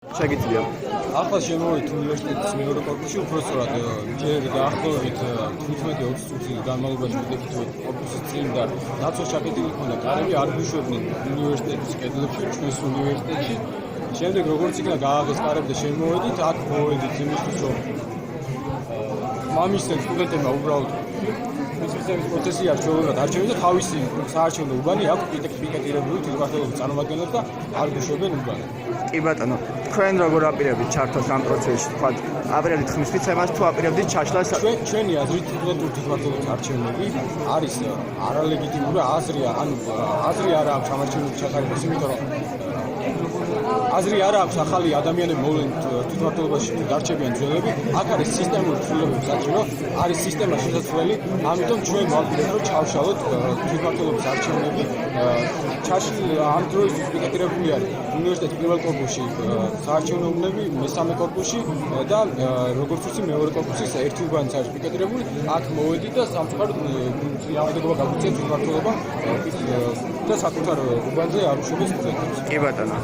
შეგიძლია. ახლა შემოვიდეთ უნივერსიტეტის მეორე კორპუსში, უпростоრად ჯერ დაახლოებით 15-20 წუთის განმავლობაში ვიდექით კორპუსის წინ და ნაცვლად ჩაკეტილი ჰქონდა კარები, არ გვიშვებდნენ უნივერსიტეტის კედლებში, ჩვენს უნივერსიტეტში. შემდეგ როგორც იქნა გააღეს კარები და შემოვედით, აქ მოვედით იმისთვის, რომ მამისთან სტუდენტებმა უბრალოდ მისვისების პროცესი არჩეულად არჩევენ და თავისი საარჩევნო უბანი აქვს პიკეტირებული თვითმმართველობის წარმომადგენლებს და არ გვიშვებენ უბანი. კი ბატონო, თქვენ როგორ აპირებთ ჩართოს ამ პროცესში, თქვა, აპირებთ ხმის მიცემას თუ აპირებთ ჩაშლას? ჩვენი აზრით თვითმმართველობის არჩევნები არის არალეგიტიმური აზრია, ანუ აზრი არ აქვს ამ არჩევნების ჩატარებას, იმიტომ რომ აზრი არ აქვს ახალი ადამიანები მოვლენ თვითმმართველობაში დარჩებიან ძველები, აქ არის სისტემური ცვლილებების საჭირო, არის სისტემა შესაძლებელი, ამიტომ ჩვენ ვაპირებთ რომ ჩავშალოთ თვითმმართველობის არჩევნები. ამ დროისთვის პიკეტირებული არის უნივერსიტეტის პირველ კორპუსში საარჩევნო უბნები, მესამე კორპუსში და როგორც ვიცი მეორე კორპუსის ერთი უბანიც არის პიკეტირებული. აქ მოვედით და სამწუხაროდ წინააღმდეგობა გაგვიწია თვითმმართველობა და საკუთარ უბანზე არ უშვებენ სტუდენტებს. კი ბატონო.